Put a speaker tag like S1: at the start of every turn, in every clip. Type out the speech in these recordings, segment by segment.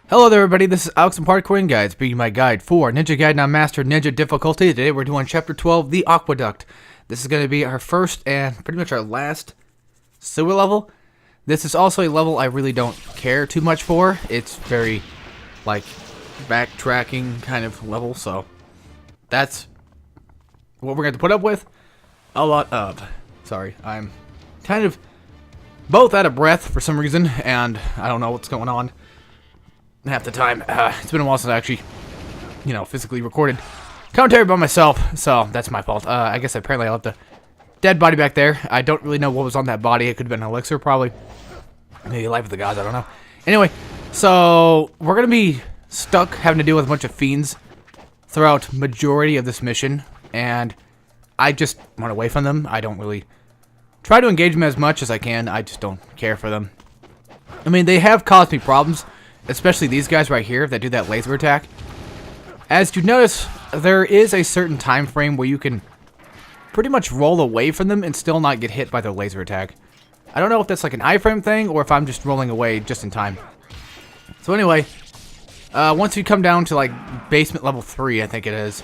S1: Hello there everybody, this is Alex from Hardcorian Guides, being my guide for Ninja Gaiden on Master Ninja difficulty. Today we're doing Chapter 12, the Aquaduct. This is going to be our first and pretty much our last sewer level. This is also a level I really don't care too much for. It's very, like, backtracking kind of level, so that's what we're going to put up with. A lot of. Sorry, I'm kind of both out of breath for some reason, and I don't know what's going on half the time. It's been a while since I actually, physically recorded commentary by myself, so that's my fault. I guess apparently I left a dead body back there. I don't really know what was on that body. It could have been an elixir, probably. Maybe Life of the Gods, I don't know. Anyway, so we're going to be stuck having to deal with a bunch of fiends throughout majority of this mission, and I just run away from them. I don't really try to engage them as much as I can. I just don't care for them. I mean, they have caused me problems, especially these guys right here that do that laser attack. As you notice, there is a certain time frame where you can pretty much roll away from them and still not get hit by their laser attack. I don't know if that's like an iframe thing or if I'm just rolling away just in time. So anyway, once you come down to like basement level 3, I think it is,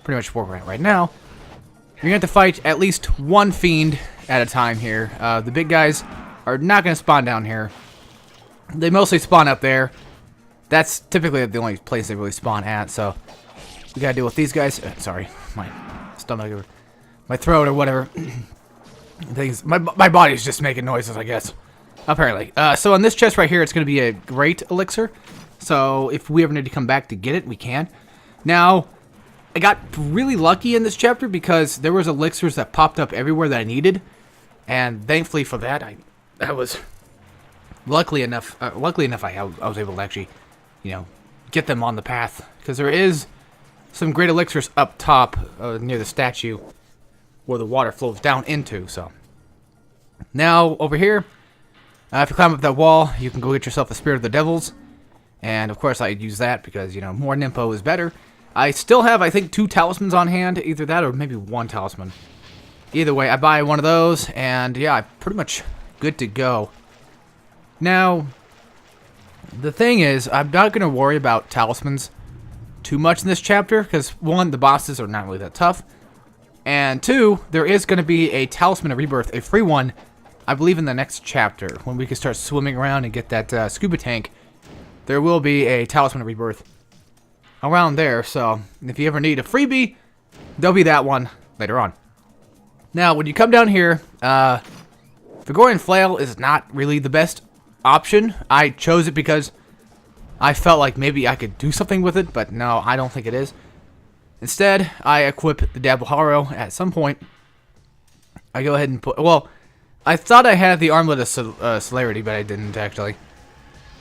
S1: pretty much where we're at right now, you're going to have to fight at least one fiend at a time here. The big guys are not going to spawn down here. They mostly spawn up there. That's typically the only place they really spawn at, so we gotta deal with these guys. Sorry, my stomach or my throat or whatever. Things. My body's just making noises, I guess. Apparently. So on this chest right here, it's gonna be a great elixir. So if we ever need to come back to get it, we can. Now, I got really lucky in this chapter because there was elixirs that popped up everywhere that I needed, and thankfully for that, I was. Luckily enough, I was able to actually, get them on the path. Because there is some great elixirs up top near the statue where the water flows down into. So now, over here, if you climb up that wall, you can go get yourself a Spirit of the Devils. And, of course, I use that because, more Nympho is better. I still have, I think, 2 talismans on hand. Either that or maybe 1 talisman. Either way, I buy one of those. And, yeah, I'm pretty much good to go. Now, the thing is, I'm not going to worry about talismans too much in this chapter, because 1, the bosses are not really that tough, and 2, there is going to be a Talisman of Rebirth, a free one, I believe in the next chapter, when we can start swimming around and get that scuba tank. There will be a Talisman of Rebirth around there, so if you ever need a freebie, there'll be that one later on. Now, when you come down here, Hardcorian Flail is not really the best option. I chose it because I felt like maybe I could do something with it, but no, I don't think it is. Instead, I equip the Dabble Harrow at some point. I go ahead and put, well, I thought I had the Armlet of Celerity, but I didn't actually.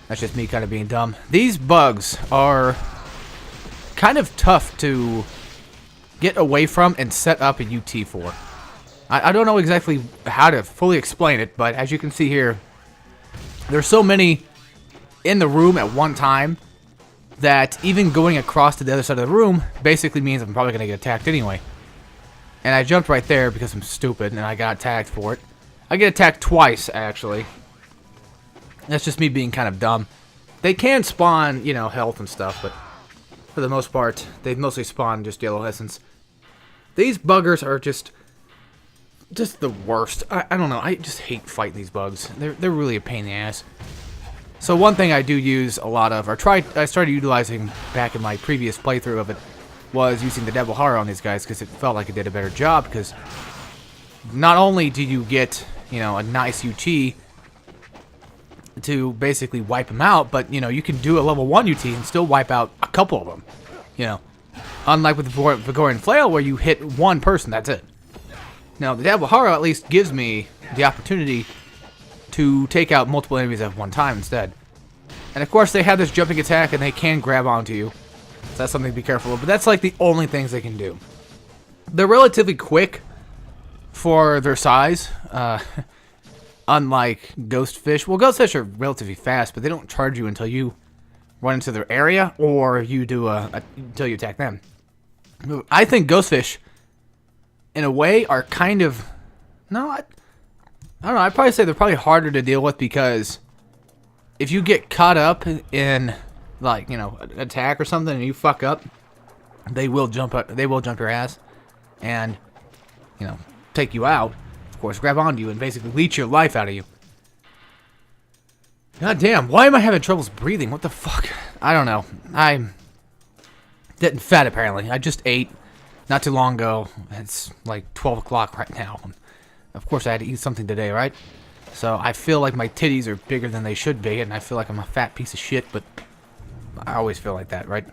S1: That's just me kind of being dumb. These bugs are kind of tough to get away from and set up a UT for. I don't know exactly how to fully explain it, but as you can see here, there's so many in the room at one time that even going across to the other side of the room basically means I'm probably going to get attacked anyway. And I jumped right there because I'm stupid and I got attacked for it. I get attacked twice, actually. That's just me being kind of dumb. They can spawn, health and stuff, but for the most part, they mostly spawn just yellow essence. These buggers are just the worst. I don't know. I just hate fighting these bugs. They're really a pain in the ass. So one thing I do use a lot of, I started utilizing back in my previous playthrough of it, was using the Devil Horror on these guys because it felt like it did a better job. Because not only do you get, a nice UT to basically wipe them out, but you can do a level 1 UT and still wipe out a couple of them. Unlike with the Hardcorian Flail where you hit one person, that's it. Now, the Dabble Harrow at least gives me the opportunity to take out multiple enemies at one time instead. And of course, they have this jumping attack and they can grab onto you. So that's something to be careful of. But that's like the only things they can do. They're relatively quick for their size. Unlike Ghostfish. Well, Ghostfish are relatively fast, but they don't charge you until you run into their area or you do until you attack them. I think Ghostfish, in a way, are kind of... No, I don't know. I'd probably say they're probably harder to deal with because if you get caught up in like, you know, attack or something, and you fuck up, they will jump your ass, and, you know, take you out. Of course, grab onto you and basically leech your life out of you. God damn, why am I having troubles breathing? What the fuck? I don't know. I'm getting fat, apparently. I just ate not too long ago. It's like 12 o'clock right now. Of course, I had to eat something today, right? So I feel like my titties are bigger than they should be, and I feel like I'm a fat piece of shit, but I always feel like that, right?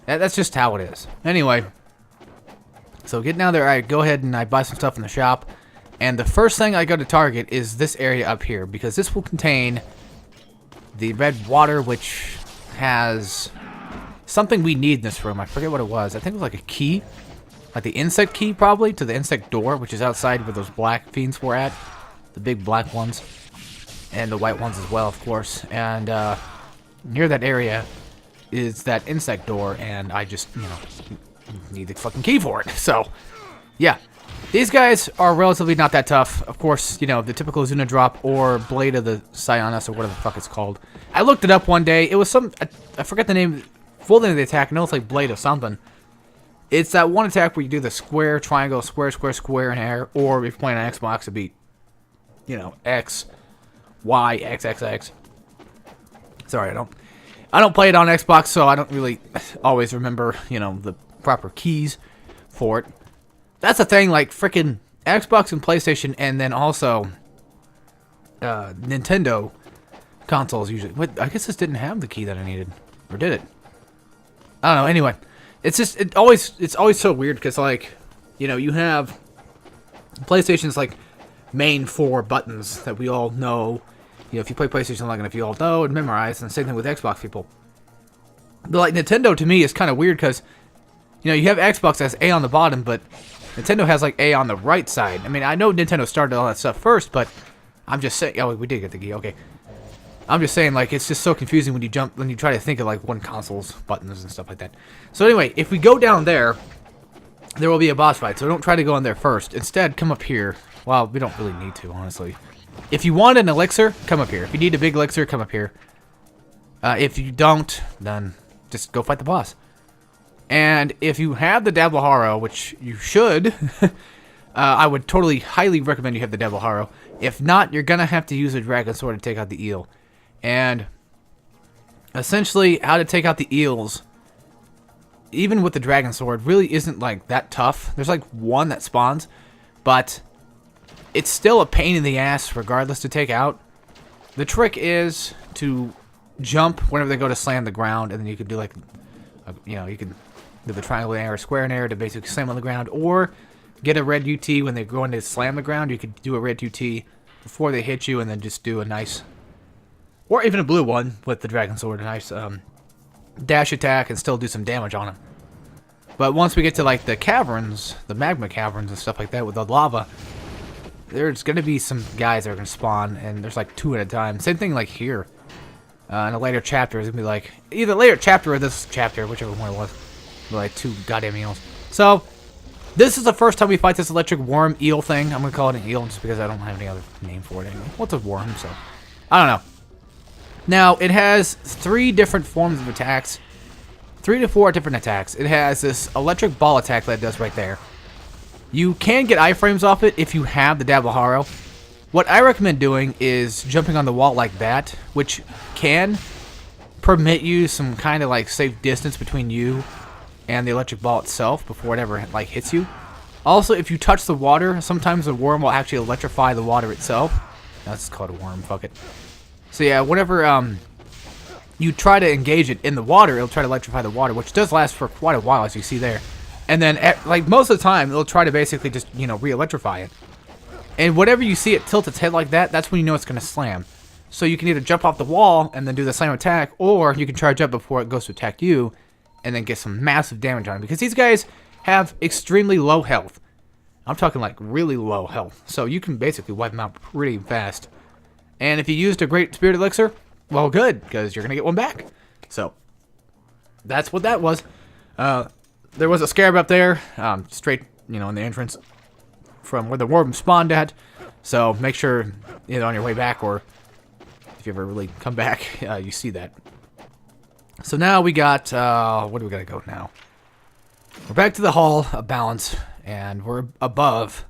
S1: That's just how it is. Anyway, so getting out there, I go ahead and I buy some stuff in the shop, and the first thing I go to target is this area up here, because this will contain the red water, which has something we need in this room. I forget what it was. I think it was like a key. Like the insect key, probably, to the insect door, which is outside where those black fiends were at. The big black ones. And the white ones as well, of course. And near that area is that insect door, and I just, you know, need the fucking key for it. So, yeah. These guys are relatively not that tough. Of course, you know, the typical Zuna drop or Blade of the Sionis or whatever the fuck it's called. I looked it up one day. It was some, I forget the name, full name of the attack. I know it's like Blade of something. It's that one attack where you do the square, triangle, square, square, square in air. Or if you're playing on Xbox, it'd be, you know, X, Y, X, X, X. Sorry, I don't play it on Xbox, so I don't really always remember, you know, the proper keys for it. That's the thing, like, frickin' Xbox and PlayStation, and then also Nintendo consoles usually. But I guess this didn't have the key that I needed. Or did it? I don't know. Anyway, it's just, it's always so weird, because, like, you know, you have PlayStation's, like, main 4 buttons that we all know. You know, if you play PlayStation long enough, you all know and memorize, and the same thing with Xbox people. But, like, Nintendo, to me, is kind of weird, because, you know, you have Xbox as A on the bottom, but Nintendo has, like, A on the right side. I mean, I know Nintendo started all that stuff first, but I'm just saying... Oh, we did get the key, okay. I'm just saying, like, it's just so confusing when you try to think of, like, one console's buttons and stuff like that. So anyway, if we go down there, there will be a boss fight, so don't try to go in there first. Instead, come up here. Well, we don't really need to, honestly. If you want an elixir, come up here. If you need a big elixir, come up here. If you don't, then just go fight the boss. And if you have the Devil Harrow, which you should, I would totally, highly recommend you have the Devil Harrow. If not, you're going to have to use a Dragon Sword to take out the eel. And essentially, how to take out the eels, even with the Dragon Sword, really isn't, like, that tough. There's, like, one that spawns, but it's still a pain in the ass regardless to take out. The trick is to jump whenever they go to slam the ground, and then you can do, like, you know, you can do the triangle in air or square in air to basically slam on the ground, or get a red UT when they're going to slam the ground. You could do a red UT before they hit you, and then just do a nice, or even a blue one with the Dragon Sword, a nice dash attack, and still do some damage on them. But once we get to, like, the caverns, the magma caverns and stuff like that with the lava, there's going to be some guys that are going to spawn, and there's, like, 2 at a time. Same thing, like, here. In a later chapter, it's going to be, like, either later chapter or this chapter, whichever one it was. Like, 2 goddamn eels. So, this is the first time we fight this electric worm eel thing. I'm going to call it an eel just because I don't have any other name for it anymore. What's a worm, so... I don't know. Now, it has 3 different forms of attacks. 3 to 4 different attacks. It has this electric ball attack that it does right there. You can get iframes off it if you have the Devil Harrow. What I recommend doing is jumping on the wall like that, which can permit you some kind of, like, safe distance between you and the electric ball itself before it ever, like, hits you. Also, if you touch the water, sometimes the worm will actually electrify the water itself. That's called a worm, fuck it. So yeah, whenever you try to engage it in the water, it'll try to electrify the water, which does last for quite a while, as you see there. And then, like, most of the time, it'll try to basically just, you know, re-electrify it. And whenever you see it tilt its head like that, that's when you know it's going to slam. So you can either jump off the wall and then do the slam attack, or you can charge up before it goes to attack you and then get some massive damage on it. Because these guys have extremely low health. I'm talking, like, really low health. So you can basically wipe them out pretty fast. And if you used a Great Spirit Elixir, well, good, because you're going to get one back. So, that's what that was. There was a scarab up there, straight, you know, in the entrance from where the worm spawned at. So, make sure, either on your way back or if you ever really come back, you see that. So now we got, where do we gotta go now? We're back to the Hall of Balance, and we're above,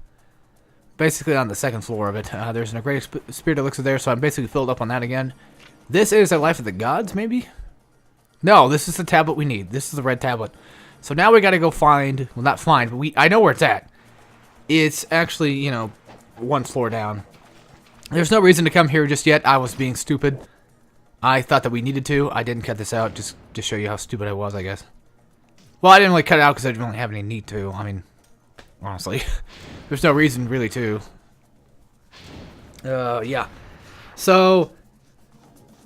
S1: basically on the second floor of it. There's an great spirit elixir there, so I'm basically filled up on that again. This is a Life of the Gods, maybe? No, this is the tablet we need. This is the red tablet. So now we gotta go find, well, not find, but I know where it's at. It's actually, you know, one floor down. There's no reason to come here just yet. I was being stupid. I thought that we needed to. I didn't cut this out just to show you how stupid I was, I guess. Well, I didn't really cut it out because I didn't really have any need to. I mean, honestly, there's no reason really to. Yeah. So,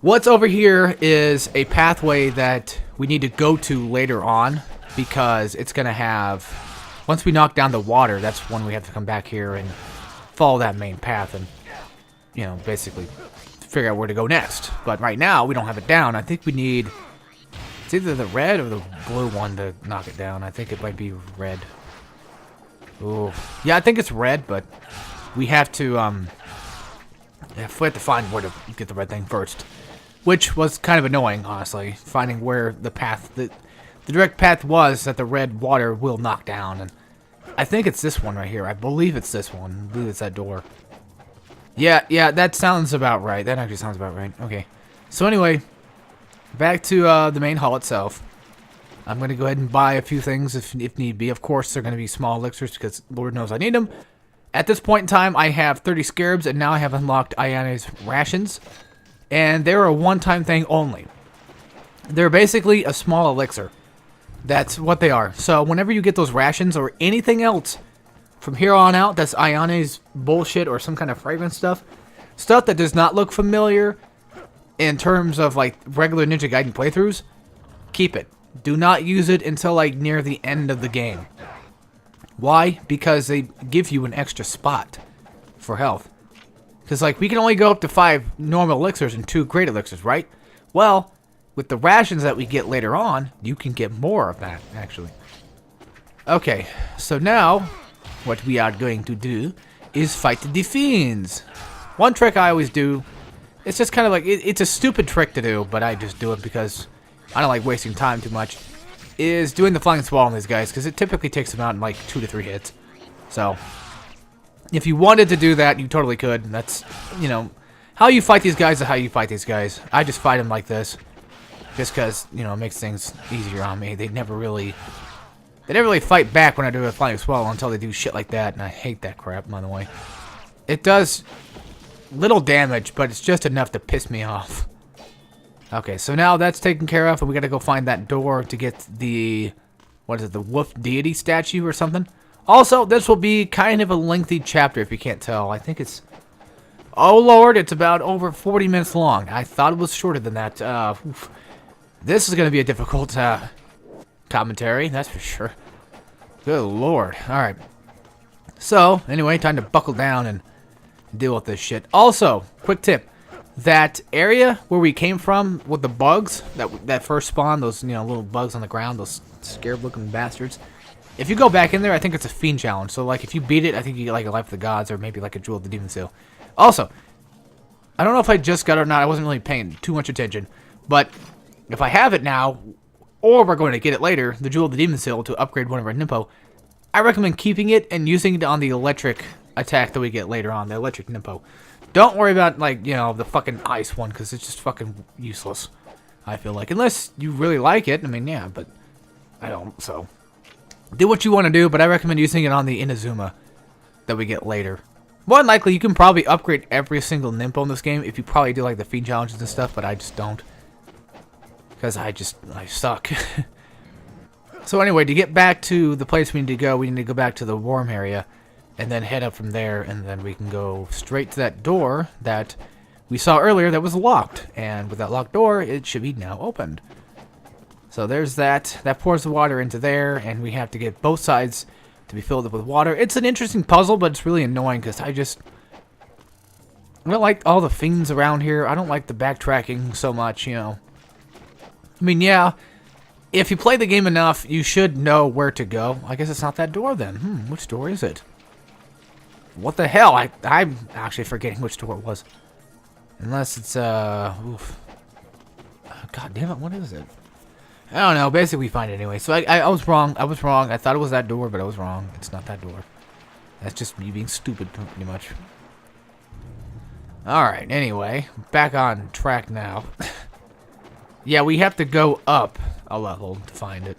S1: what's over here is a pathway that we need to go to later on because it's going to have, once we knock down the water, that's when we have to come back here and follow that main path and, you know, basically figure out where to go next. But right now, we don't have it down. I think we need, it's either the red or the blue one to knock it down. I think it might be red. Ooh. Yeah, I think it's red, but we have to, we have to find where to get the red thing first. Which was kind of annoying, honestly. Finding where the path, the direct path was that the red water will knock down. And I think it's this one right here. I believe it's this one. I believe it's that door. Yeah, that sounds about right. That actually sounds about right. Okay. So anyway, back to the main hall itself. I'm going to go ahead and buy a few things if need be. Of course, they're going to be small elixirs because Lord knows I need them. At this point in time, I have 30 scarabs, and now I have unlocked Ione's rations. And they're a one-time thing only. They're basically a small elixir. That's what they are. So whenever you get those rations or anything else from here on out that's Ione's bullshit or some kind of fragrance stuff that does not look familiar in terms of like regular Ninja Gaiden playthroughs, keep it. Do not use it until like near the end of the game. Why? Because they give you an extra spot for health. Because like we can only go up to 5 normal elixirs and 2 great elixirs, right? Well, with the rations that we get later on, you can get more of that actually. Okay, so now what we are going to do is fight the fiends. One trick I always do, it's just kind of like, it's a stupid trick to do, but I just do it because I don't like wasting time too much, is doing the flying swallow on these guys, because it typically takes them out in like 2 to 3 hits. So, if you wanted to do that, you totally could. That's, you know, how you fight these guys is how you fight these guys. I just fight them like this, just because, you know, it makes things easier on me. They never really fight back when I do a flying swallow until they do shit like that, and I hate that crap, by the way. It does little damage, but it's just enough to piss me off. Okay, so now that's taken care of, and we gotta go find that door to get the, what is it, the wolf deity statue or something? Also, this will be kind of a lengthy chapter, if you can't tell. I think it's, oh lord, it's about over 40 minutes long. I thought it was shorter than that. This is gonna be a difficult, commentary, that's for sure. Good lord. Alright. So, anyway, time to buckle down and deal with this shit. Also, quick tip. That area where we came from with the bugs, that first spawn, those, you know, little bugs on the ground, those scared-looking bastards. If you go back in there, I think it's a fiend challenge. So, like, if you beat it, I think you get, like, a Life of the Gods or maybe, like, a Jewel of the Demon Seal. Also, I don't know if I just got it or not. I wasn't really paying too much attention. But if I have it now, or we're going to get it later, the Jewel of the Demon Seal to upgrade one of our Nimpo, I recommend keeping it and using it on the electric attack that we get later on, the electric Nimpo. Don't worry about, like, you know, the fucking ice one, because it's just fucking useless, I feel like. Unless you really like it, I mean, yeah, but I don't, so. Do what you want to do, but I recommend using it on the Inazuma that we get later. More than likely, you can probably upgrade every single Nimpo in this game if you probably do, like, the Fiend challenges and stuff, but I just don't. Because I suck. So anyway, to get back to the place we need to go, we need to go back to the warm area. And then head up from there, and then we can go straight to that door that we saw earlier that was locked. And with that locked door, it should be now opened. So there's that. That pours the water into there, and we have to get both sides to be filled up with water. It's an interesting puzzle, but it's really annoying because I don't like all the fiends around here. I don't like the backtracking so much, you know. I mean, yeah, if you play the game enough, you should know where to go. I guess it's not that door then. Which door is it? What the hell? I'm actually forgetting which door it was. Unless it's, oof. God damn it, what is it? I don't know. Basically, we find it anyway. So I was wrong. I was wrong. I thought it was that door, but I was wrong. It's not that door. That's just me being stupid, pretty much. Alright, anyway. Back on track now. Yeah, we have to go up a level to find it.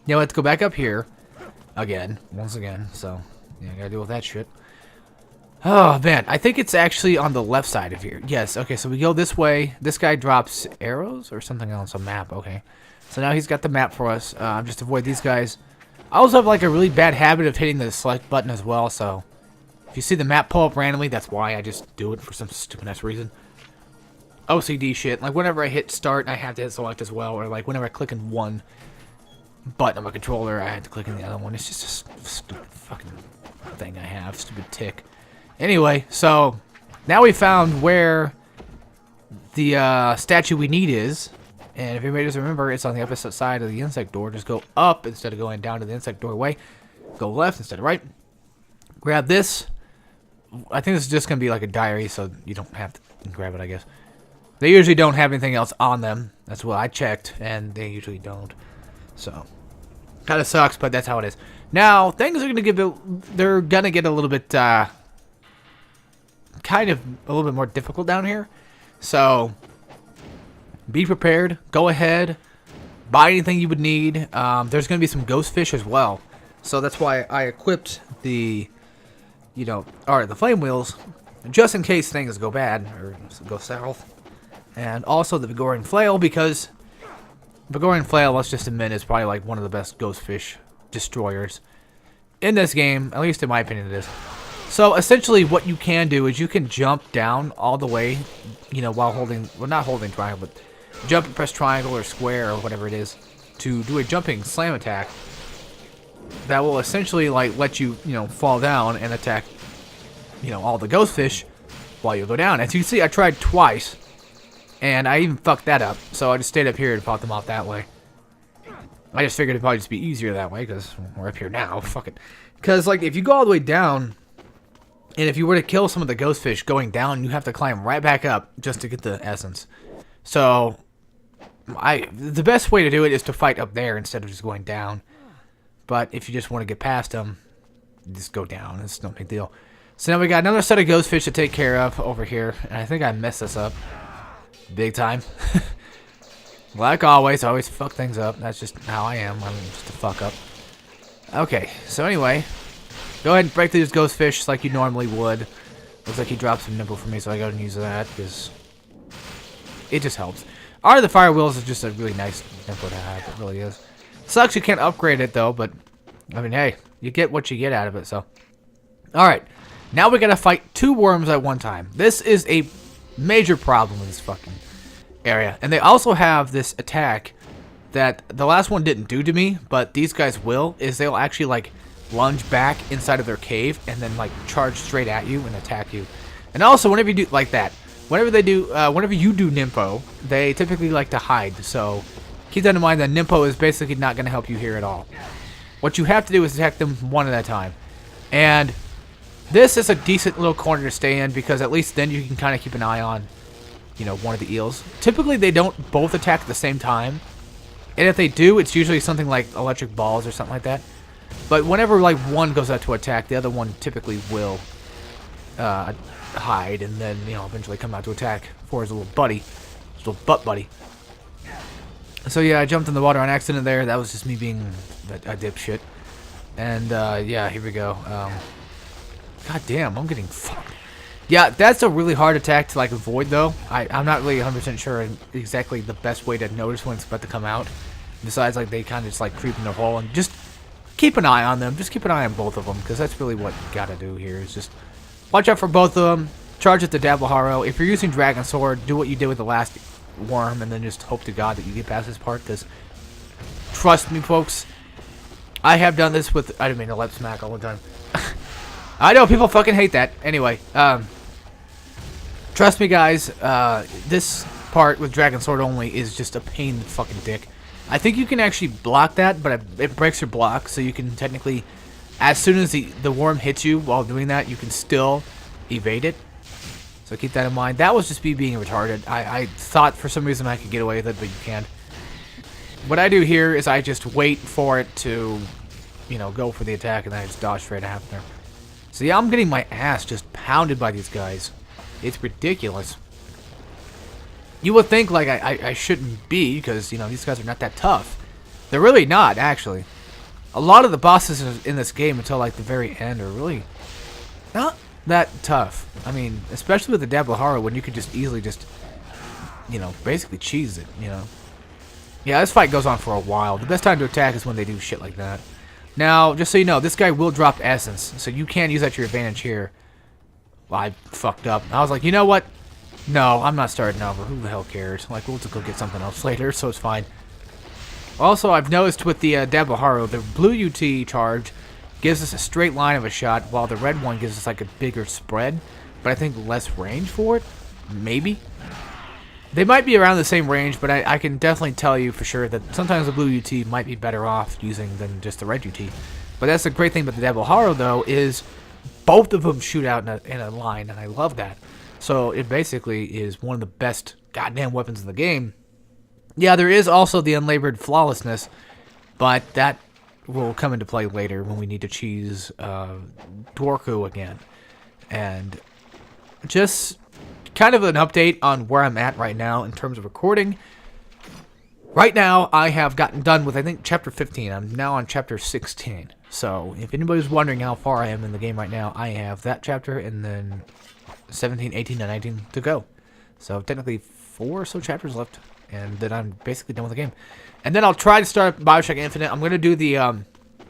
S1: Yeah, let's go back up here. Again. Once again. So, yeah, I gotta deal with that shit. Oh, man. I think it's actually on the left side of here. Yes, okay, so we go this way. This guy drops arrows or something else. A map, okay. So now he's got the map for us. Just avoid these guys. I also have, like, a really bad habit of hitting the select button as well, so... If you see the map pull up randomly, that's why I just do it for some stupid-ass reason. OCD shit. Like, whenever I hit start, I have to hit select as well. Or, like, whenever I click in one button on my controller, I have to click in the other one. It's just a stupid fucking thing I have. Stupid tick. Anyway, so now we found where the statue we need is. And if anybody doesn't remember, it's on the opposite side of the insect door. Just go up instead of going down to the insect doorway. Go left instead of right. Grab this. I think this is just going to be like a diary, so you don't have to grab it, I guess. They usually don't have anything else on them. That's what I checked, and they usually don't. So, kind of sucks, but that's how it is. Now, things are going to get they're going to get a little bit, kind of a little bit more difficult down here. So, be prepared. Go ahead. Buy anything you would need. There's going to be some ghost fish as well. So, that's why I equipped the... the flame wheels, just in case things go bad, or go south. And also the Vigorian flail, because Vigorian flail, let's just admit, is probably like one of the best ghost fish destroyers in this game, at least in my opinion it is. So essentially what you can do is you can jump down all the way, while holding, well, not holding triangle, but jump and press triangle or square or whatever it is to do a jumping slam attack. That will essentially, like, let you, fall down and attack, all the ghost fish while you go down. As you can see, I tried twice, and I even fucked that up. So I just stayed up here and fought them off that way. I just figured it'd probably just be easier that way, because we're up here now. Fuck it. Because, like, if you go all the way down, and if you were to kill some of the ghost fish going down, you have to climb right back up just to get the essence. So, the best way to do it is to fight up there instead of just going down. But if you just want to get past them, just go down. It's no big deal. So now we got another set of ghost fish to take care of over here. And I think I messed this up. Big time. Like always, I always fuck things up. That's just how I am. I'm just a fuck up. Okay, so anyway. Go ahead and break through these ghost fish like you normally would. Looks like he dropped some nipple for me, so I gotta use that because it just helps. Alright, the fire wheels is just a really nice nipple to have. It really is. Sucks you can't upgrade it though, but I mean, hey, you get what you get out of it, so. Alright, now we gotta fight 2 worms at one time. This is a major problem in this fucking area. And they also have this attack that the last one didn't do to me, but these guys will, is they'll actually like lunge back inside of their cave and then like charge straight at you and attack you. And also, whenever you do like that, whenever you do Nympho, they typically like to hide, so keep that in mind that Nympho is basically not going to help you here at all. What you have to do is attack them one at a time. And this is a decent little corner to stay in because at least then you can kind of keep an eye on, one of the eels. Typically they don't both attack at the same time. And if they do, it's usually something like electric balls or something like that. But whenever like one goes out to attack, the other one typically will hide and then, eventually come out to attack for his little buddy, his little butt buddy. So yeah, I jumped in the water on accident there. That was just me being a dipshit. And yeah, here we go. God damn, I'm getting fucked. Yeah, that's a really hard attack to like avoid though. I'm not really 100% sure exactly the best way to notice when it's about to come out. Besides, like, they kind of just like creep in their hole and just keep an eye on them. Just keep an eye on both of them because that's really what you gotta do here is just watch out for both of them. Charge at the Dablaharo. If you're using Dragon Sword, do what you did with the last worm and then just hope to God that you get past this part because trust me, folks, I have done this with, I didn't mean to lip smack all the time. I know people fucking hate that. Anyway, trust me, guys. This part with Dragon Sword only is just a pain in the fucking dick. I think you can actually block that, but it breaks your block, so you can technically, as soon as the worm hits you while doing that, you can still evade it. So keep that in mind. That was just me being retarded. I thought for some reason I could get away with it, but you can't. what I do here is I just wait for it to, you know, go for the attack, and then I just dodge straight after. So yeah, I'm getting my ass just pounded by these guys. It's ridiculous. You would think, like, I shouldn't be, because, you know, these guys are not that tough. They're really not, actually. A lot of the bosses in this game until, like, the very end are really not that tough. I mean, especially with the Devil Horror, when you could just easily just, you know, basically cheese it, you know. Yeah, this fight goes on for a while. The best time to attack is when they do shit like that. Now, just so you know, this guy will drop essence, so you can use that to your advantage here. Well, I fucked up. I was like, you know what? No, I'm not starting over. Who the hell cares? Like, we'll just go get something else later, so it's fine. Also, I've noticed with the Dabaharo, the blue UT charge gives us a straight line of a shot, while the red one gives us like a bigger spread, but I think less range for it. Maybe. They might be around the same range, but I can definitely tell you for sure that sometimes the blue UT might be better off using than just the red UT. But that's the great thing about the Dabaharo, though, is both of them shoot out in a line, and I love that. So it basically is one of the best goddamn weapons in the game. Yeah, there is also the unlabored flawlessness, but that will come into play later when we need to cheese Dworku again. And just kind of an update on where I'm at right now in terms of recording. Right now, I have gotten done with, I think, Chapter 15. I'm now on Chapter 16. So if anybody's wondering how far I am in the game right now, I have that chapter and then 17, 18, and 19 to go. So technically 4 or so chapters left, and then I'm basically done with the game. And then I'll try to start Bioshock Infinite. I'm going to do the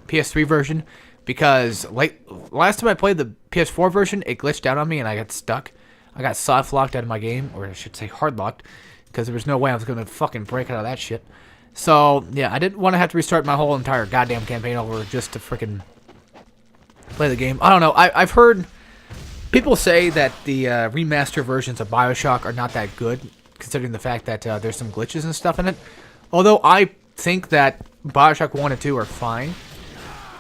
S1: PS3 version, because last time I played the PS4 version, it glitched out on me and I got stuck. I got soft locked out of my game, or I should say hard locked, because there was no way I was going to fucking break out of that shit. So, yeah, I didn't want to have to restart my whole entire goddamn campaign over just to freaking play the game. I don't know. I've heard people say that the remaster versions of Bioshock are not that good, considering the fact that there's some glitches and stuff in it. Although I think that Bioshock 1 and 2 are fine.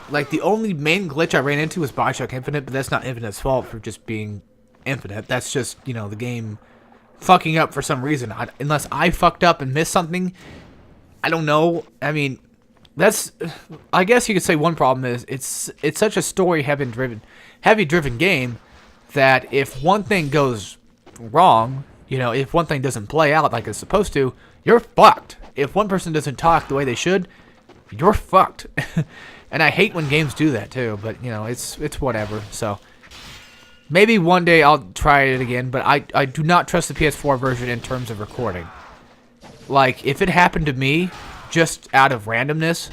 S1: Like, the only main glitch I ran into was Bioshock Infinite, but that's not Infinite's fault for just being Infinite. That's just, you know, the game fucking up for some reason. Unless I fucked up and missed something, I don't know. I mean, that's, I guess you could say one problem is it's such a story-heavy driven game that if one thing goes wrong, you know, if one thing doesn't play out like it's supposed to, you're fucked. If one person doesn't talk the way they should, you're fucked. And I hate when games do that too, but, you know, it's whatever. So maybe one day I'll try it again, but I do not trust the PS4 version in terms of recording. Like, if it happened to me just out of randomness,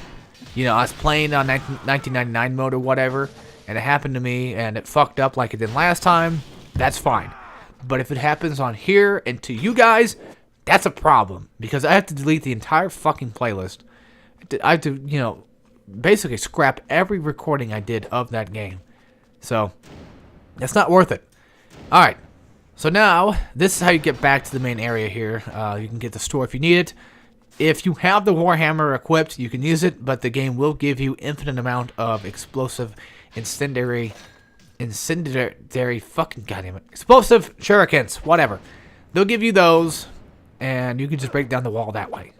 S1: you know, I was playing on 1999 mode or whatever, and it happened to me and it fucked up like it did last time, that's fine. But if it happens on here and to you guys, that's a problem, because I have to delete the entire fucking playlist. I have to, you know, basically scrap every recording I did of that game. So it's not worth it. Alright, so now this is how you get back to the main area here. You can get the store if you need it. If you have the Warhammer equipped, you can use it, but the game will give you infinite amount of explosive incendiary fucking goddamn it, explosive shurikens, whatever. They'll give you those, and you can just break down the wall that way.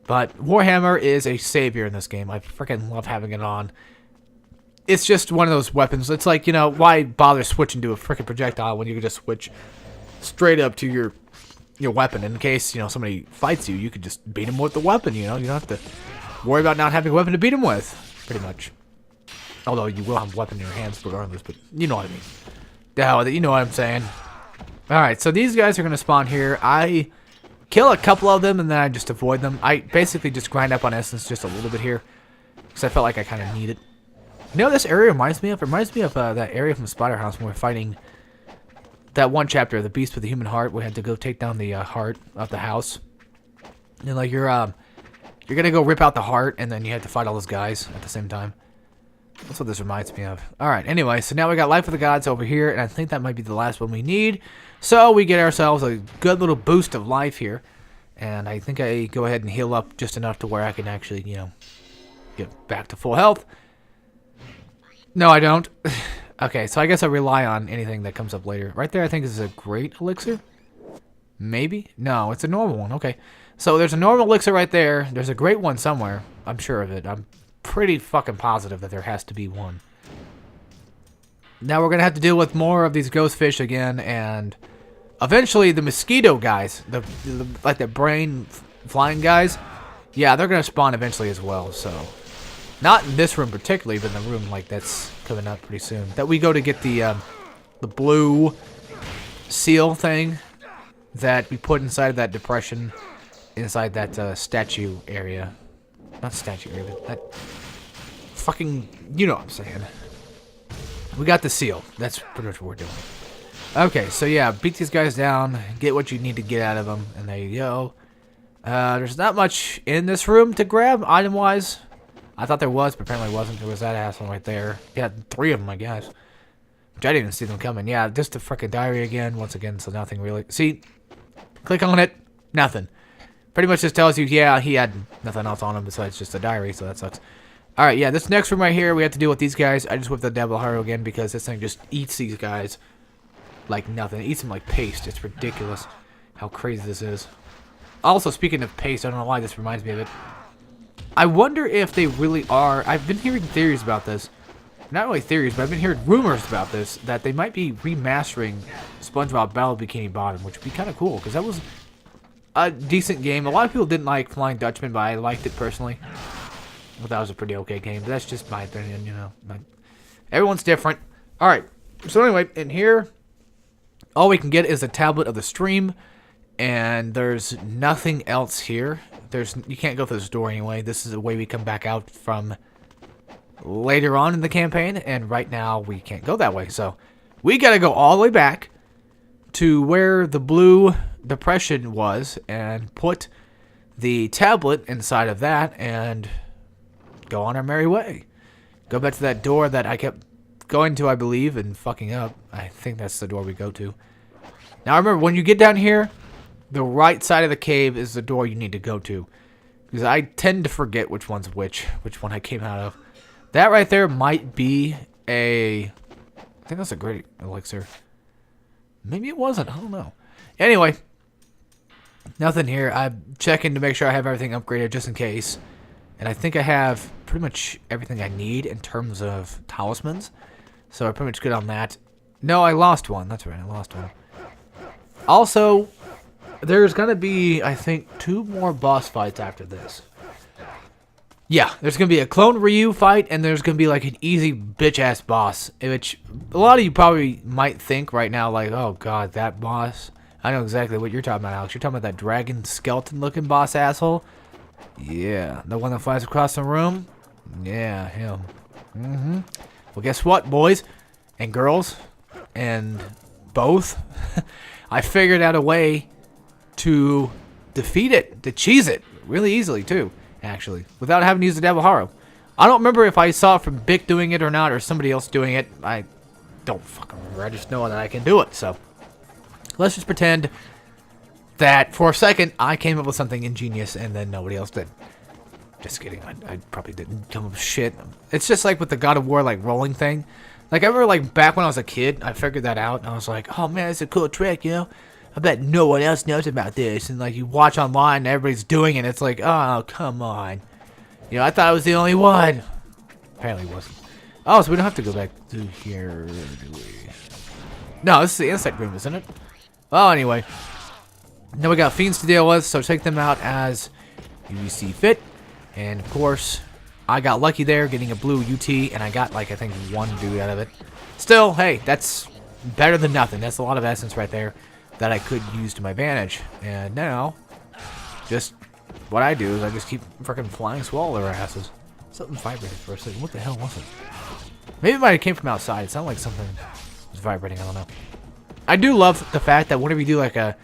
S1: But Warhammer is a savior in this game. I freaking love having it on. It's just one of those weapons. It's like, you know, why bother switching to a freaking projectile when you can just switch straight up to your weapon? In case, you know, somebody fights you, you could just beat them with the weapon, you know? You don't have to worry about not having a weapon to beat them with, pretty much. Although you will have a weapon in your hands regardless, but you know what I mean. The hell with it, you know what I'm saying. Alright, so these guys are going to spawn here. I kill a couple of them and then I just avoid them. I basically just grind up on essence just a little bit here, because I felt like I kind of need it. You know what this area reminds me of? It reminds me of that area from Spider House when we were fighting that one chapter, the Beast with the Human Heart. We had to go take down the heart of the house. And like you're gonna go rip out the heart, and then you have to fight all those guys at the same time. That's what this reminds me of. Alright, anyway, so now we got Life of the Gods over here, and I think that might be the last one we need. So we get ourselves a good little boost of life here. And I think I go ahead and heal up just enough to where I can actually, you know, get back to full health. No, I don't. Okay, so I guess I rely on anything that comes up later. Right there, I think this is a great elixir. Maybe? No, it's a normal one. Okay. So there's a normal elixir right there. There's a great one somewhere. I'm sure of it. I'm pretty fucking positive that there has to be one. Now we're going to have to deal with more of these ghost fish again, and eventually the mosquito guys, like the brain flying guys, yeah, they're going to spawn eventually as well, so. Not in this room particularly, but in the room like that's coming up pretty soon. That we go to get the blue seal thing that we put inside of that depression, inside that statue area. Not statue area, but that fucking, you know what I'm saying. We got the seal. That's pretty much what we're doing. Okay, so yeah, beat these guys down, get what you need to get out of them, and there you go. There's not much in this room to grab, item-wise. I thought there was, but apparently wasn't. There was that asshole right there. Yeah, 3 of them, I guess. Which I didn't even see them coming. Yeah, just the frickin' diary again, once again, so nothing really. See? Click on it, nothing. Pretty much just tells you, yeah, he had nothing else on him besides just a diary, so that sucks. Alright, yeah, this next room right here, we have to deal with these guys. I just whipped the Devil Haro again because this thing just eats these guys like nothing. It eats them like paste. It's ridiculous how crazy this is. Also, speaking of paste, I don't know why this reminds me of it. I wonder if they really are. I've been hearing theories about this. Not really theories, but I've been hearing rumors about this, that they might be remastering SpongeBob Battle Bikini Bottom, which would be kind of cool, because that was a decent game. A lot of people didn't like Flying Dutchman, but I liked it personally. Well, that was a pretty okay game, but that's just my opinion, you know. Everyone's different. Alright, so anyway, in here, all we can get is a tablet of the stream, and there's nothing else here. You can't go through this door anyway. This is the way we come back out from later on in the campaign, and right now we can't go that way. So we gotta go all the way back to where the blue depression was and put the tablet inside of that and go on our merry way. Go back to that door that I kept going to, I believe, and fucking up. I think that's the door we go to. Now remember, when you get down here, the right side of the cave is the door you need to go to. Because I tend to forget which one's which one I came out of. That right there might be I think that's a great elixir. Maybe it wasn't, I don't know. Anyway, nothing here. I'm checking to make sure I have everything upgraded just in case. And I think I have pretty much everything I need in terms of talismans. So I'm pretty much good on that. No, I lost one. That's right, I lost one. Also, there's going to be, I think, 2 more boss fights after this. Yeah, there's going to be a clone Ryu fight, and there's going to be like an easy bitch-ass boss. Which a lot of you probably might think right now, like, oh god, that boss. I know exactly what you're talking about, Alex. You're talking about that dragon skeleton-looking boss asshole? Yeah, the one that flies across the room? Yeah, him. Well, guess what, boys and girls and both? I figured out a way to defeat it, to cheese it, really easily too, actually, without having to use the Devil Haro. I don't remember if I saw it from Bick doing it or not, or somebody else doing it. I don't fucking remember. I just know that I can do it, so let's just pretend that for a second I came up with something ingenious and then nobody else did. Just kidding. I probably didn't come up with shit. It's just like with the God of War like rolling thing. Like I remember like back when I was a kid, I figured that out and I was like, oh man, it's a cool trick, you know? I bet no one else knows about this. And like you watch online and everybody's doing it. It's like, oh, come on. You know, I thought I was the only one. Apparently it wasn't. Oh, so we don't have to go back to here, do we? No, this is the insect room, isn't it? Well, anyway. Now we got fiends to deal with, so take them out as you see fit. And of course, I got lucky there getting a blue UT, and I got like I think 1 dude out of it. Still, hey, that's better than nothing. That's a lot of essence right there that I could use to my advantage. And now, just what I do is I just keep freaking flying swallow their asses. Something vibrated for a second. What the hell was it? Maybe it might have came from outside. It sounded like something was vibrating. I don't know. I do love the fact that whenever you do like a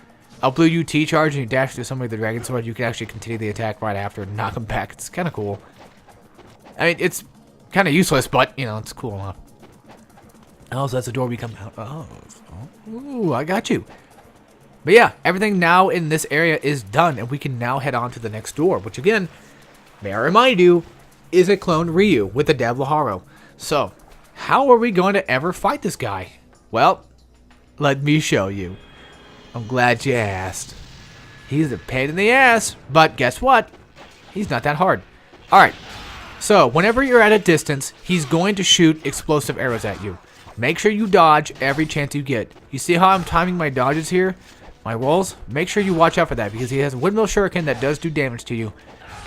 S1: blue UT charge and you dash through somebody with the Dragon Sword, you can actually continue the attack right after and knock them back. It's kind of cool. I mean, it's kind of useless, but, you know, it's cool enough. Oh, so that's the door we come out. Oh, ooh, I got you. But yeah, everything now in this area is done, and we can now head on to the next door, which again, may I remind you, is a clone Ryu with the Devil Haro. So, how are we going to ever fight this guy? Well, let me show you. I'm glad you asked. He's a pain in the ass, but guess what? He's not that hard. Alright, so whenever you're at a distance, he's going to shoot explosive arrows at you. Make sure you dodge every chance you get. You see how I'm timing my dodges here? My rolls? Make sure you watch out for that because he has a windmill shuriken that does do damage to you.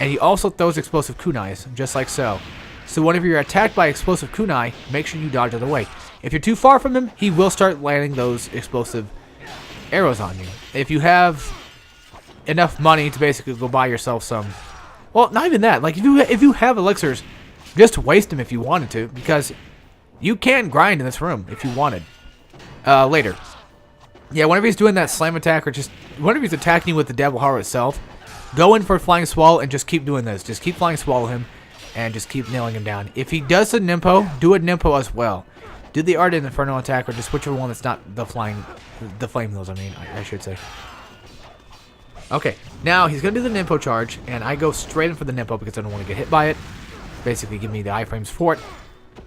S1: And he also throws explosive kunais, just like so. So whenever you're attacked by explosive kunai, make sure you dodge out of the way. If you're too far from him, he will start landing those explosive arrows on you. If you have enough money to basically go buy yourself some... Well, not even that. Like, if you have elixirs, just waste them if you wanted to, because you can grind in this room if you wanted. Later. Yeah, whenever he's doing that slam attack, or just whenever he's attacking you with the Devil Horror itself, go in for a Flying Swallow and just keep doing this. Just keep Flying Swallow him and just keep nailing him down. If he does a Nimpo, do a Nimpo as well. Do the Ardent Inferno attack, or just whichever one that's not the Flame Wheels, I should say. Okay, now he's going to do the Nimpo charge, and I go straight in for the Nimpo because I don't want to get hit by it. Basically, give me the iframes for it.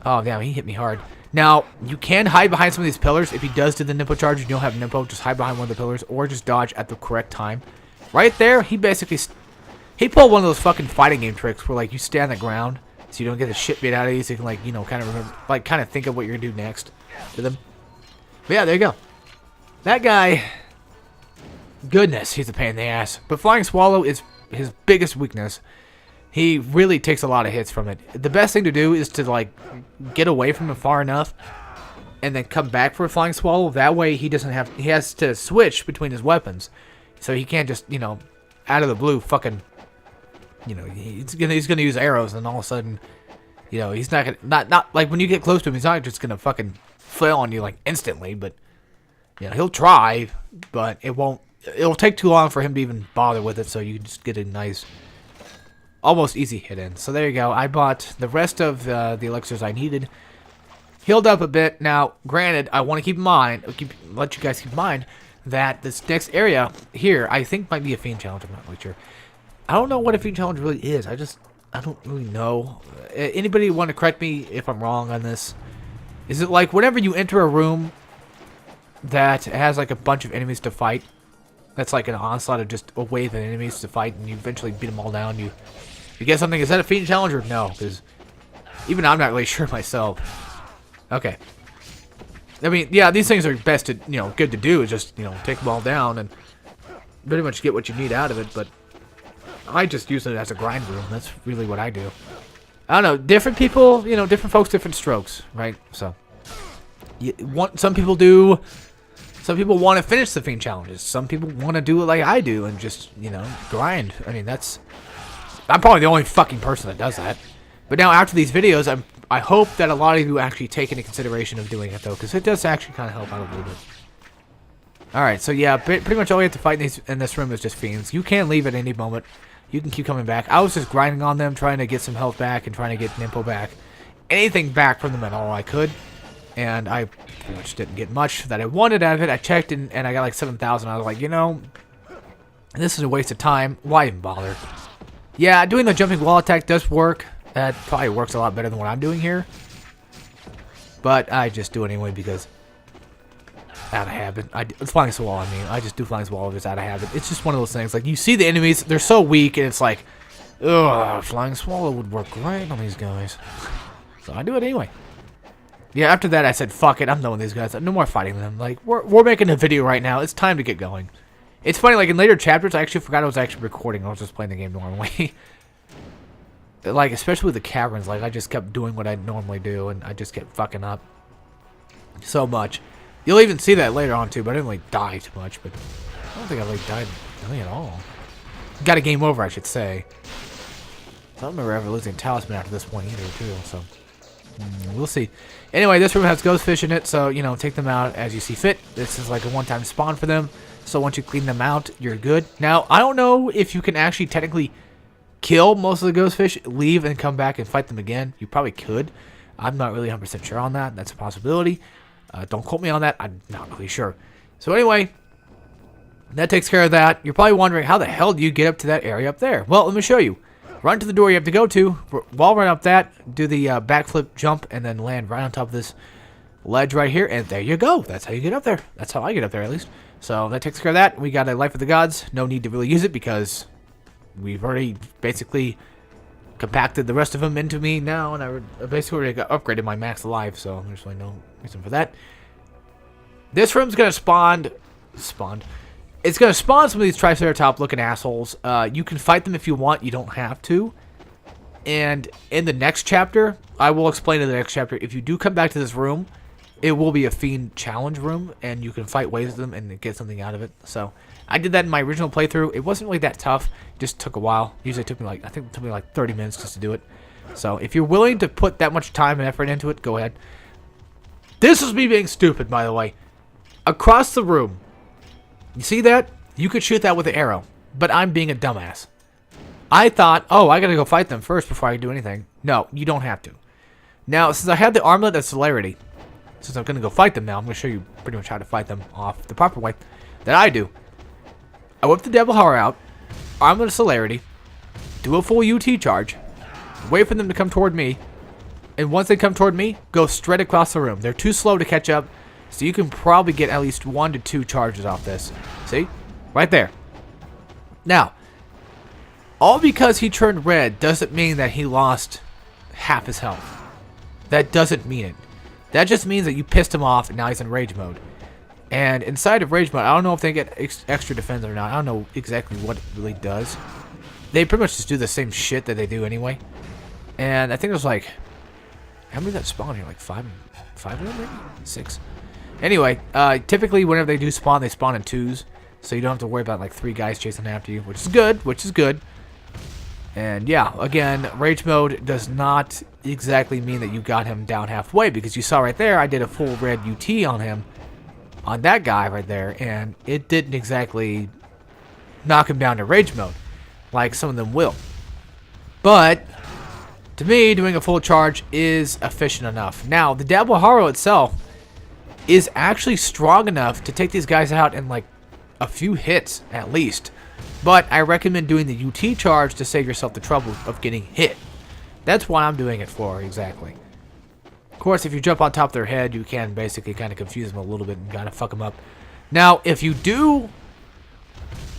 S1: Oh, damn, he hit me hard. Now, you can hide behind some of these pillars. If he does do the Nimpo charge and you don't have Nimpo, just hide behind one of the pillars, or just dodge at the correct time. Right there, he basically... He pulled one of those fucking fighting game tricks where, like, you stay on the ground so you don't get the shit beat out of you, so you can, like, you know, kind of remember, like, kind of think of what you're going to do next to them. But yeah, there you go. That guy... Goodness, he's a pain in the ass. But Flying Swallow is his biggest weakness. He really takes a lot of hits from it. The best thing to do is to, like, get away from him far enough and then come back for a Flying Swallow. That way he doesn't have... He has to switch between his weapons. So he can't just, you know, out of the blue fucking... You know, he's gonna use arrows, and all of a sudden, you know, he's not gonna... Not like, when you get close to him, he's not just gonna fucking flail on you, like, instantly. But, you know, he'll try, but it won't... It'll take too long for him to even bother with it, so you can just get a nice, almost easy hit in. So there you go. I bought the rest of the elixirs I needed. Healed up a bit. Now, granted, I want to keep in mind, let you guys keep in mind, that this next area here, I think might be a Fiend Challenge. I'm not really sure. I don't know what a Fiend Challenge really is. I don't really know. Anybody want to correct me if I'm wrong on this? Is it like whenever you enter a room that has like a bunch of enemies to fight, that's like an onslaught of just a wave of enemies to fight, and you eventually beat them all down. You get something. Is that a Fiend Challenge or no? Because even I'm not really sure myself. Okay. I mean, yeah, these things are best to, you know, good to do. Is just, you know, take them all down and pretty much get what you need out of it. But I just use it as a grind room. That's really what I do. I don't know. Different people, you know, different folks, different strokes, right? So, some people do. Some people want to finish the Fiend Challenges. Some people want to do it like I do and just, you know, grind. I mean, I'm probably the only fucking person that does that. But now, after these videos, I hope that a lot of you actually take into consideration of doing it, though, because it does actually kind of help out a little bit. Alright, so yeah, pretty much all you have to fight in this room is just fiends. You can leave at any moment. You can keep coming back. I was just grinding on them, trying to get some health back and trying to get Nimpo back. Anything back from them at all I could. And I pretty much didn't get much that I wanted out of it. I checked and I got like 7,000. I was like, you know, this is a waste of time. Why even bother? Yeah, doing the jumping wall attack does work. That probably works a lot better than what I'm doing here. But I just do it anyway because out of habit. Flying Swallow, I mean. I just do Flying Swallow just out of habit. It's just one of those things. Like, you see the enemies, they're so weak, and it's like, ugh, Flying Swallow would work great on these guys. So I do it anyway. Yeah, after that I said, fuck it, I'm done with these guys. No more fighting them. Like, we're making a video right now. It's time to get going. It's funny, like, in later chapters, I actually forgot I was actually recording. I was just playing the game normally. Like, especially with the caverns, like, I just kept doing what I normally do, and I just kept fucking up so much. You'll even see that later on, too, but I didn't, like, die too much, but I don't think I, like, died really at all. Got a game over, I should say. I don't remember ever losing Talisman after this point either, too, so we'll see. Anyway, this room has ghost fish in it, so, you know, take them out as you see fit. This is like a one-time spawn for them, so once you clean them out, you're good. Now, I don't know if you can actually technically kill most of the ghost fish, leave, and come back and fight them again. You probably could. I'm not really 100% sure on that. That's a possibility. Don't quote me on that. I'm not really sure. So anyway, that takes care of that. You're probably wondering, how the hell do you get up to that area up there? Well, let me show you. Run to the door you have to go to. While running up that, do the backflip jump and then land right on top of this ledge right here, and there you go. That's how you get up there. That's how I get up there, at least. So that takes care of that. We got a Life of the Gods. No need to really use it because we've already basically compacted the rest of them into me now, and I basically already got upgraded my max life, so there's really no reason for that. This room's gonna spawn. It's gonna spawn some of these Triceratops looking assholes. You can fight them if you want. You don't have to. And in the next chapter, I will explain in the next chapter, if you do come back to this room, it will be a Fiend challenge room, and you can fight waves of them and get something out of it. So I did that in my original playthrough. It wasn't really that tough. It just took a while. Usually it took me like, I think it took me like 30 minutes just to do it. So if you're willing to put that much time and effort into it, go ahead. This is me being stupid, by the way. Across the room, you see that? You could shoot that with an arrow, but I'm being a dumbass. I thought, oh, I gotta go fight them first before I do anything. No, you don't have to. Now, since I have the Armlet of Celerity, since I'm gonna go fight them now, I'm gonna show you pretty much how to fight them off the proper way that I do. I whip the Devil Horror out, Armlet of Celerity, do a full UT charge, wait for them to come toward me, and once they come toward me, go straight across the room. They're too slow to catch up, so you can probably get at least 1 to 2 charges off this. See? Right there. Now, all because he turned red doesn't mean that he lost half his health. That doesn't mean it. That just means that you pissed him off and now he's in rage mode. And inside of rage mode, I don't know if they get extra defense or not. I don't know exactly what it really does. They pretty much just do the same shit that they do anyway. And I think there's like, how many that spawn here? Like 5 of them maybe? 6? Anyway, typically whenever they do spawn, they spawn in 2s. So you don't have to worry about like 3 guys chasing after you, which is good. And yeah, again, rage mode does not exactly mean that you got him down halfway, because you saw right there, I did a full red UT on him, on that guy right there, and it didn't exactly knock him down to rage mode, like some of them will. But, to me, doing a full charge is efficient enough. Now, the Devil Horror itself is actually strong enough to take these guys out in like a few hits, at least. But I recommend doing the UT charge to save yourself the trouble of getting hit. That's what I'm doing it for, exactly. Of course, if you jump on top of their head, you can basically kind of confuse them a little bit and kind of fuck them up. Now, if you do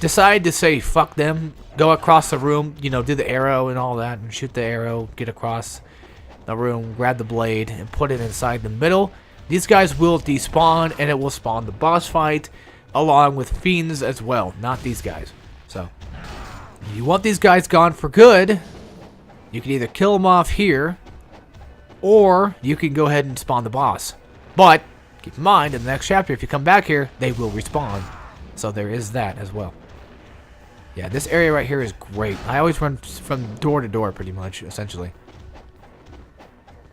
S1: decide to say fuck them, go across the room, you know, do the arrow and all that, and shoot the arrow, get across the room, grab the blade, and put it inside the middle, these guys will despawn, and it will spawn the boss fight, along with fiends as well, not these guys. So, if you want these guys gone for good, you can either kill them off here, or you can go ahead and spawn the boss. But, keep in mind, in the next chapter, if you come back here, they will respawn. So there is that as well. Yeah, this area right here is great. I always run from door to door, pretty much, essentially.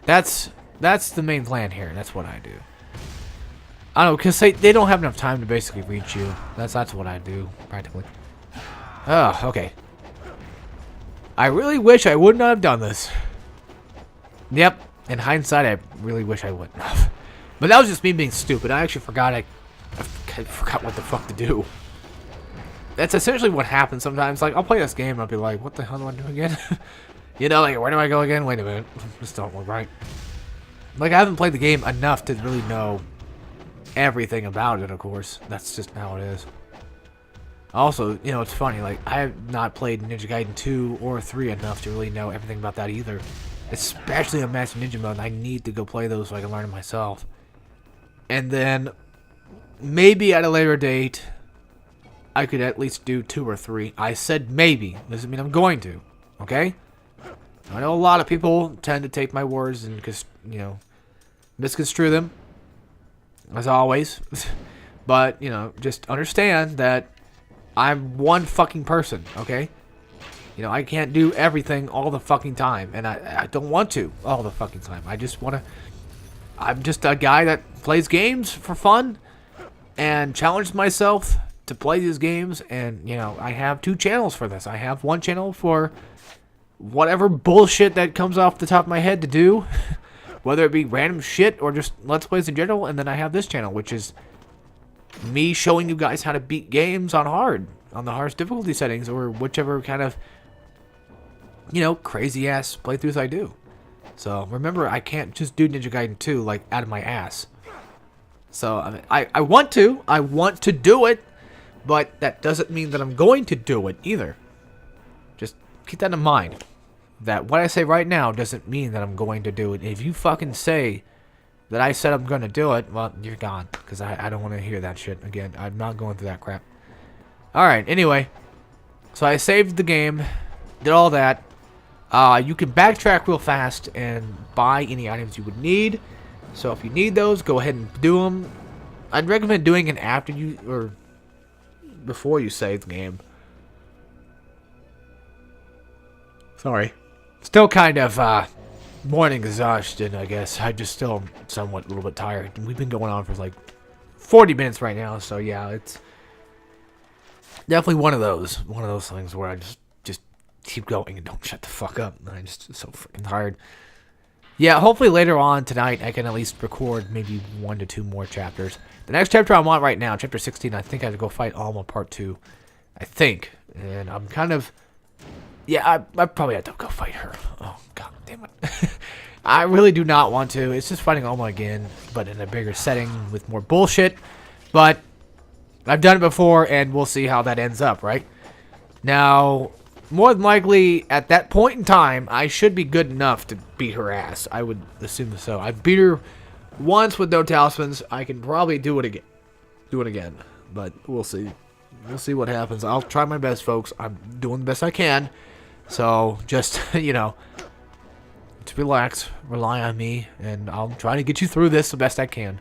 S1: That's the main plan here. That's what I do. I don't know, because they don't have enough time to basically reach you. That's what I do, practically. Oh, okay. I really wish I would not have done this. Yep, in hindsight, I really wish I wouldn't have. But that was just me being stupid. I actually forgot I forgot what the fuck to do. That's essentially what happens sometimes. Like, I'll play this game and I'll be like, what the hell do I do again? You know, like, where do I go again? Wait a minute. This don't look right. Like, I haven't played the game enough to really know everything about it, of course. That's just how it is. Also, you know, it's funny, like, I have not played Ninja Gaiden 2 or 3 enough to really know everything about that either. Especially on Master Ninja mode, I need to go play those so I can learn it myself. And then, maybe at a later date, I could at least do 2 or 3. I said maybe. Doesn't mean I'm going to. Okay? I know a lot of people tend to take my words and, you know, misconstrue them. As always. But, you know, just understand that I'm one fucking person, okay? You know, I can't do everything all the fucking time. And I don't want to all the fucking time. I just want to... I'm just a guy that plays games for fun. And challenges myself to play these games. And, you know, I have 2 channels for this. I have one channel for whatever bullshit that comes off the top of my head to do. Whether it be random shit or just Let's Plays in general. And then I have this channel, which is me showing you guys how to beat games on hard. On the hardest difficulty settings. Or whichever kind of, you know, crazy ass playthroughs I do. So remember, I can't just do Ninja Gaiden 2 like out of my ass. So I mean, I want to do it, but that doesn't mean that I'm going to do it either. Just keep that in mind. That what I say right now doesn't mean that I'm going to do it. If you fucking say that I said I'm going to do it, well, you're gone. Because I don't want to hear that shit again. I'm not going through that crap. Alright, anyway. So I saved the game. Did all that. You can backtrack real fast and buy any items you would need. So if you need those, go ahead and do them. I'd recommend doing it after you, or before you save the game. Sorry. Still kind of, morning exhaustion, I guess. I just still somewhat a little bit tired. We've been going on for like 40 minutes right now, so yeah, it's definitely one of those things where I just keep going and don't shut the fuck up. I'm just so freaking tired. Yeah, hopefully later on tonight I can at least record maybe 1 to 2 more chapters. The next chapter I'm on right now, chapter 16, I think I have to go fight Alma part 2. I think. And I'm kind of... Yeah, I probably have to go fight her. Oh, god damn it. I really do not want to. It's just fighting Alma again, but in a bigger setting with more bullshit. But I've done it before, and we'll see how that ends up, right? Now, more than likely, at that point in time, I should be good enough to beat her ass. I would assume so. I beat her once with no talismans. I can probably do it again. But we'll see. We'll see what happens. I'll try my best, folks. I'm doing the best I can. So, just, you know, to relax, rely on me, and I'll try to get you through this the best I can.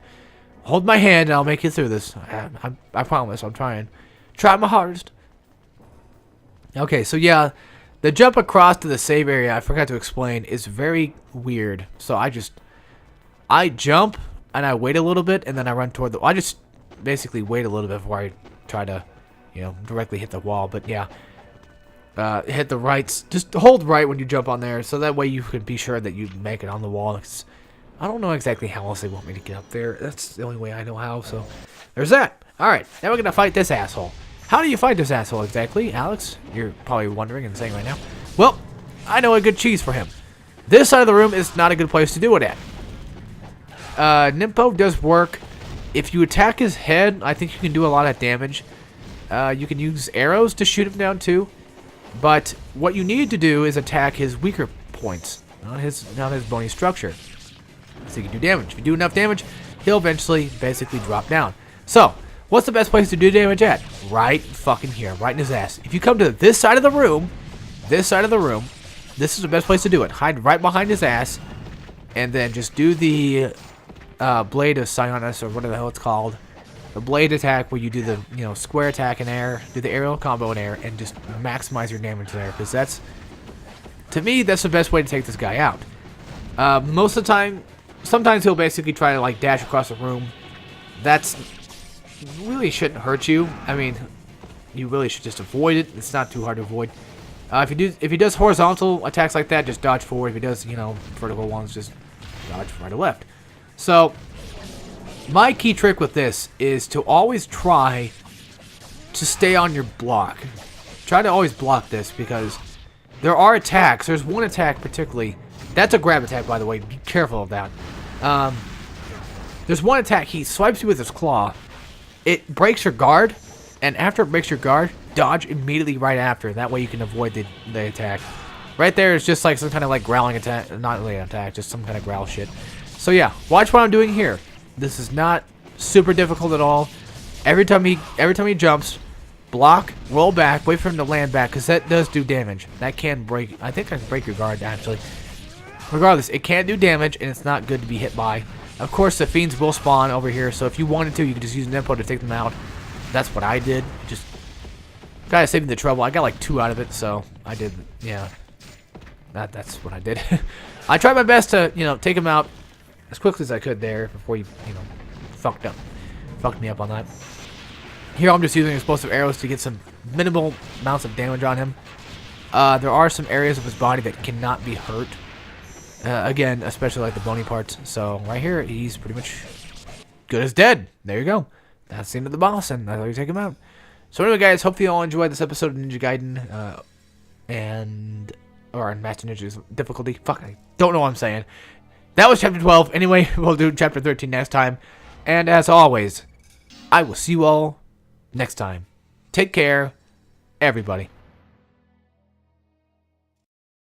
S1: Hold my hand, and I'll make you through this. I promise, I'm trying. Try my hardest. Okay, so yeah, the jump across to the save area, I forgot to explain, is very weird. So I jump, and I wait a little bit, and then I run toward the... I just basically wait a little bit before I try to, you know, directly hit the wall, but yeah. Hit the rights. Just hold right when you jump on there, so that way you can be sure that you make it on the wall. I don't know exactly how else they want me to get up there. That's the only way I know how, so there's that. Alright, now we're going to fight this asshole. How do you fight this asshole exactly, Alex? You're probably wondering and saying right now. Well, I know a good cheese for him. This side of the room is not a good place to do it at. Nimpo does work. If you attack his head, I think you can do a lot of damage. You can use arrows to shoot him down too. But what you need to do is attack his weaker points, not his bony structure. So you can do damage. If you do enough damage, he'll eventually basically drop down. So, what's the best place to do damage at? Right fucking here, right in his ass. If you come to this side of the room, this is the best place to do it. Hide right behind his ass, and then just do the Blade of Sionis, or whatever the hell it's called. The blade attack where you do the, you know, square attack in air, do the aerial combo in air, and just maximize your damage there. Because that's, to me, that's the best way to take this guy out. Most of the time, sometimes he'll basically try to, like, dash across the room. That's really shouldn't hurt you. I mean, you really should just avoid it. It's not too hard to avoid. If he does horizontal attacks like that, just dodge forward. If he does, you know, vertical ones, just dodge right or left. So, my key trick with this is to always try to stay on your block. Try to always block this, because there are attacks. There's one attack particularly. That's a grab attack, by the way. Be careful of that. There's one attack. He swipes you with his claw. It breaks your guard, and after it breaks your guard, dodge immediately right after. That way you can avoid the attack. Right there is just like some kind of like growling attack. Not really an attack, just some kind of growl shit. So yeah, watch what I'm doing here. This is not super difficult at all. Every time he jumps, block, roll back, wait for him to land back, because that does do damage. That can break. I think I can break your guard actually. Regardless, it can do damage, and it's not good to be hit by. Of course, the fiends will spawn over here, so if you wanted to, you could just use Nimpo to take them out. That's what I did. Just kind of saving the trouble. I got like 2 out of it, so I did. Yeah, that's what I did. I tried my best to, you know, take him out as quickly as I could there before you know, fucked me up on that. Here I'm just using explosive arrows to get some minimal amounts of damage on him. There are some areas of his body that cannot be hurt. Again, especially like the bony parts. So right here, he's pretty much good as dead. There you go. That's the end of the boss, and that's how you take him out. So anyway, guys, hopefully you all enjoyed this episode of Ninja Gaiden, or Master Ninja's difficulty. Fuck, I don't know what I'm saying. That was chapter 12. Anyway, we'll do chapter 13 next time. And as always, I will see you all next time. Take care, everybody.